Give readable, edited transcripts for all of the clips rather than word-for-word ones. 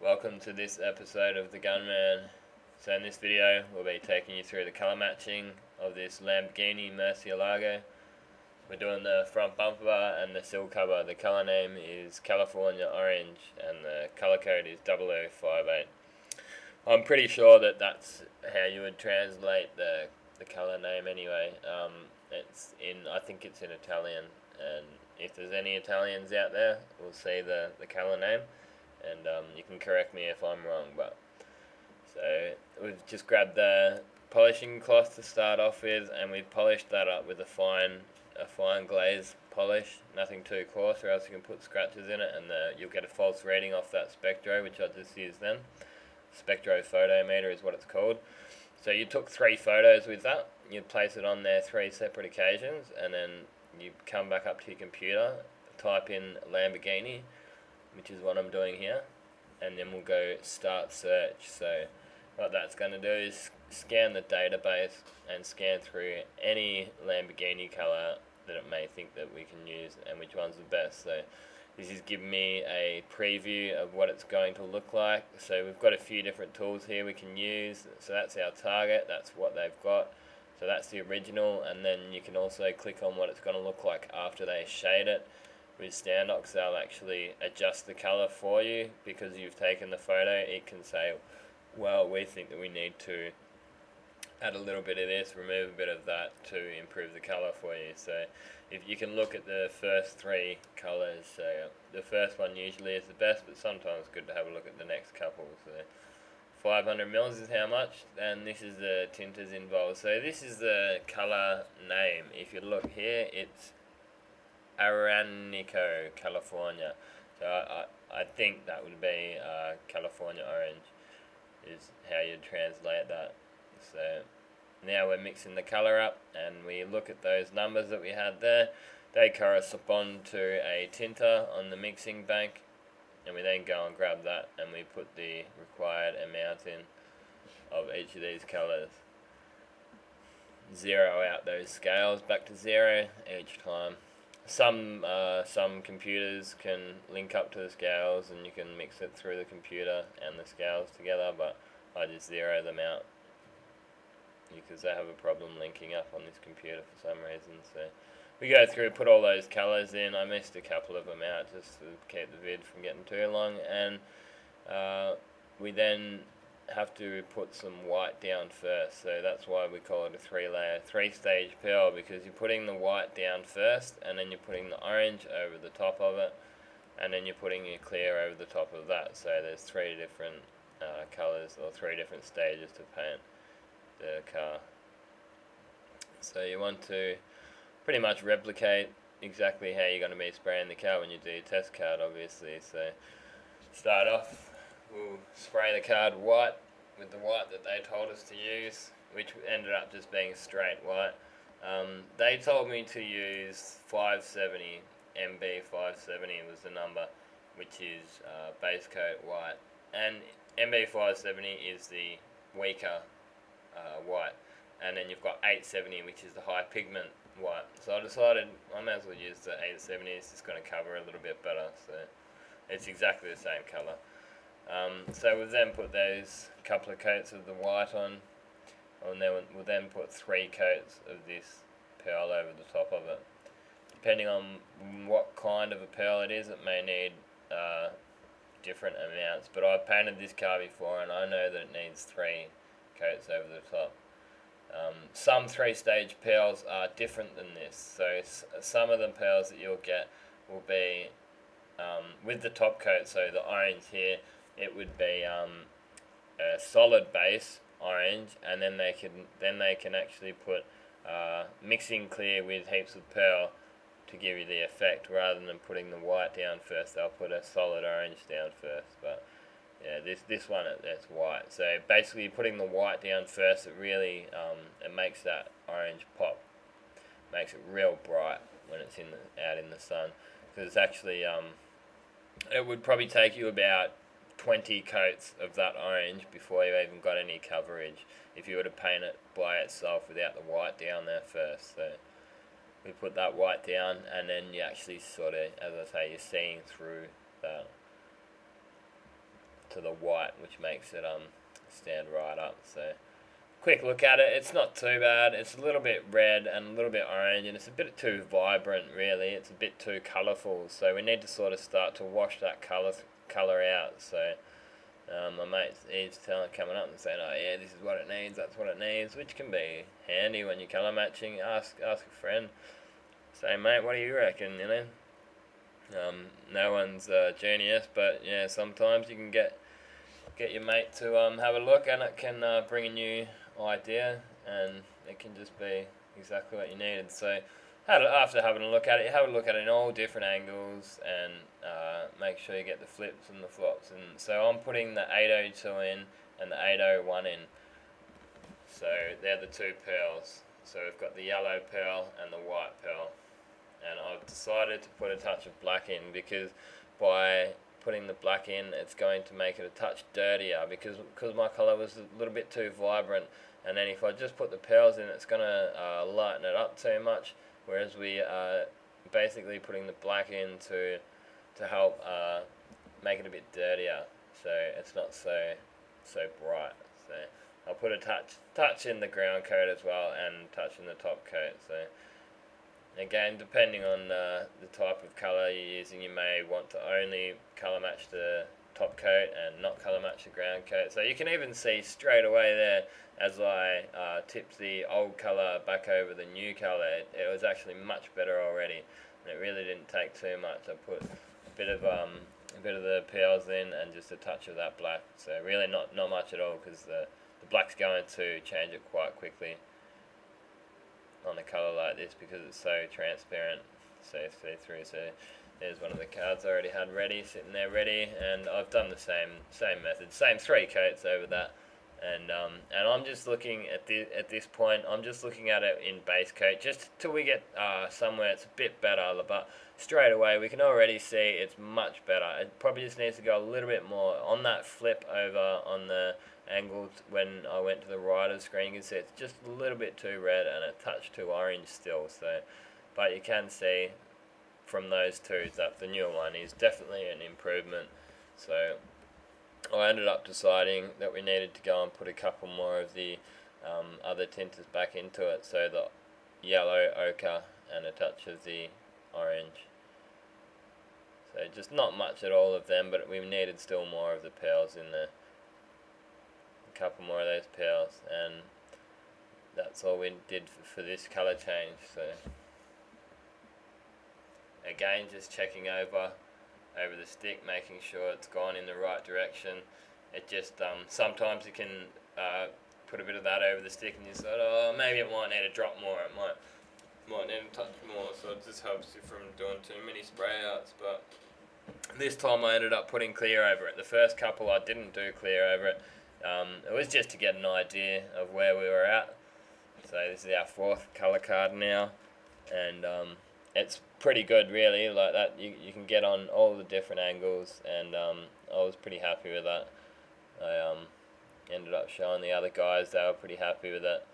Welcome to this episode of the Gunman. So in this video we'll be taking you through the colour matching of this Lamborghini Murcielago. We're doing the front bumper bar and the sill cover. The colour name is California Orange and the colour code is 0058. I'm pretty sure that that's how you would translate the colour name anyway. I think it's in Italian, and if there's any Italians out there, we'll see the colour name. And you can correct me if I'm wrong, but so we've just grabbed the polishing cloth to start off with, and we've polished that up with a fine glaze polish, nothing too coarse or else you can put scratches in it and you'll get a false reading off that spectro, which I just used then. Spectrophotometer is what it's called. So you took 3 photos with that, you place it on there 3 separate occasions, and then you come back up to your computer, type in Lamborghini, which is what I'm doing here, and then we'll go start search. So what that's going to do is scan the database and scan through any Lamborghini colour that it may think that we can use and which one's the best. So this is giving me a preview of what it's going to look like. So we've got a few different tools here we can use. So that's our target, that's what they've got. So that's the original, and then you can also click on what it's going to look like after they shade it. With Standox, they'll actually adjust the colour for you because you've taken the photo. It can say, well, we think that we need to add a little bit of this, remove a bit of that to improve the colour for you. So if you can look at the first 3 colours, so the first one usually is the best, but sometimes it's good to have a look at the next couple. So 500 mils is how much, and this is the tinters involved. So this is the colour name. If you look here, it's Aranico, California. So I think that would be California Orange is how you'd translate that. So now we're mixing the colour up, and we look at those numbers that we had there. They correspond to a tinter on the mixing bank, and we then go and grab that and we put the required amount in of each of these colours. Zero out those scales back to 0 each time. Some computers can link up to the scales and you can mix it through the computer and the scales together, but I just zero them out because they have a problem linking up on this computer for some reason. So we go through, put all those colours in. I missed a couple of them out just to keep the vid from getting too long, and we then have to put some white down first. So that's why we call it a 3-layer, 3-stage peel, because you're putting the white down first, and then you're putting the orange over the top of it, and then you're putting your clear over the top of that. So there's 3 different colours or 3 different stages to paint the car. So you want to pretty much replicate exactly how you're going to be spraying the car when you do your test card, obviously. So start off, we'll spray the card white with the white that they told us to use, which ended up just being straight white. They told me to use 570, MB 570 was the number, which is base coat white, and MB 570 is the weaker white, and then you've got 870, which is the high pigment white. So I decided I may as well use the 870, it's just going to cover a little bit better, so it's exactly the same colour. So we'll then put those couple of coats of the white on, and then we'll then put 3 coats of this pearl over the top of it. Depending on what kind of a pearl it is, it may need different amounts, but I've painted this car before and I know that it needs 3 coats over the top. Some 3-stage pearls are different than this, so some of the pearls that you'll get will be with the top coat. So the orange here, it would be a solid base orange, and then they can actually put mixing clear with heaps of pearl to give you the effect. Rather than putting the white down first, they'll put a solid orange down first. But yeah, this one it's white. So basically, putting the white down first, it really it makes that orange pop, makes it real bright when it's out in the sun. Because it's actually it would probably take you about 20 coats of that orange before you even got any coverage if you were to paint it by itself without the white down there first. So we put that white down, and then you actually sort of, as I say, you're seeing through that to the white, which makes it stand right up. So quick look at it, it's not too bad. It's a little bit red and a little bit orange, and it's a bit too vibrant really. It's a bit too colourful, so we need to sort of start to wash that colour out. So my mate, he's coming up and saying, oh yeah, this is what it needs, that's what it needs, which can be handy when you're colour matching. Ask a friend, say, mate, what do you reckon, you know? No one's a genius, but yeah, sometimes you can get your mate to have a look, and it can bring a new idea, and it can just be exactly what you needed. So after having a look at it, you have a look at it in all different angles, and make sure you get the flips and the flops. And so I'm putting the 802 in and the 801 in. So they're the two pearls. So we've got the yellow pearl and the white pearl. And I've decided to put a touch of black in, because by putting the black in, it's going to make it a touch dirtier, because my colour was a little bit too vibrant. And then if I just put the pearls in, it's going to lighten it up too much, whereas we are basically putting the black in to help make it a bit dirtier, so it's not so bright. So I'll put a touch in the ground coat as well, and touch in the top coat. So again, depending on the type of colour you're using, you may want to only colour match the top coat and not colour match the ground coat. So you can even see straight away there, as I tipped the old colour back over the new colour, it was actually much better already, and it really didn't take too much. I put a bit of the pearls in and just a touch of that black, so really not much at all, because the black's going to change it quite quickly on a colour like this, because it's so transparent, so see-through. So there's one of the cards I already had ready, sitting there ready, and I've done the same method, same 3 coats over that, and I'm just looking at this point, I'm just looking at it in base coat, just till we get somewhere it's a bit better, but straight away we can already see it's much better. It probably just needs to go a little bit more on that flip over on the angled. When I went to the rider's screen, you can see it's just a little bit too red and a touch too orange still. So, but you can see from those two that the newer one is definitely an improvement. So I ended up deciding that we needed to go and put a couple more of the other tinters back into it, so the yellow, ochre, and a touch of the orange. So just not much at all of them, but we needed still more of the pearls in there. A couple more of those pearls, and that's all we did for this colour change. So again, just checking over the stick, making sure it's gone in the right direction. It just sometimes you can put a bit of that over the stick, and you say, oh, maybe it might need a drop more, it might need a touch more, so it just helps you from doing too many spray outs. But this time I ended up putting clear over it. The first couple I didn't do clear over it. It was just to get an idea of where we were at. So this is our 4th colour card now, and it's pretty good really, like that you can get on all the different angles, and I was pretty happy with that. I ended up showing the other guys, they were pretty happy with it.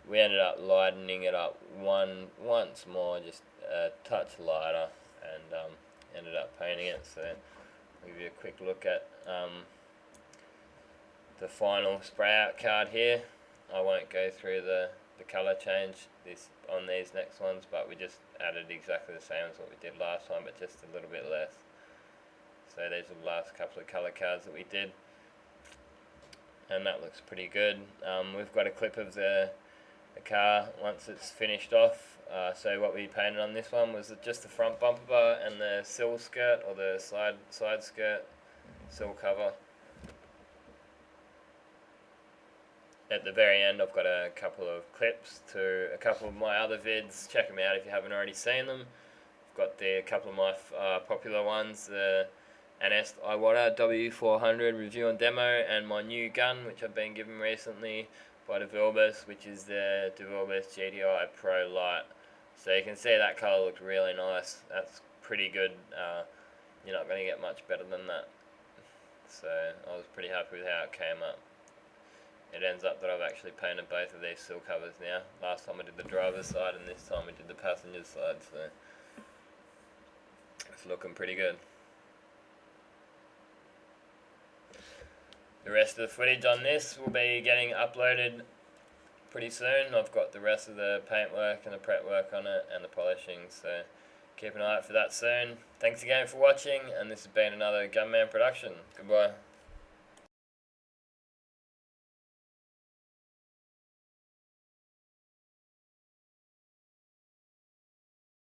We ended up lightening it up once more, just a touch lighter, and ended up painting it. So I'll give you a quick look at the final spray out card here. I won't go through the colour change on these next ones, but we just added exactly the same as what we did last time, but just a little bit less. So these are the last couple of colour cards that we did, and that looks pretty good. We've got a clip of the car once it's finished off. So what we painted on this one was just the front bumper bar and the sill skirt, or the side skirt sill cover. At the very end, I've got a couple of clips to a couple of my other vids. Check them out if you haven't already seen them. I've got a couple of my popular ones, the NS Iwata W400 review and demo, and my new gun, which I've been given recently by Devilbiss, which is the Devilbiss GTI Pro Light. So you can see that colour looked really nice. That's pretty good. You're not going to get much better than that. So I was pretty happy with how it came up. It ends up that I've actually painted both of these sill covers now. Last time I did the driver's side, and this time I did the passenger side, so it's looking pretty good. the rest of the footage on this will be getting uploaded pretty soon. I've got the rest of the paintwork and the prep work on it and the polishing, so keep an eye out for that soon. Thanks again for watching, and this has been another Gunman production. Goodbye.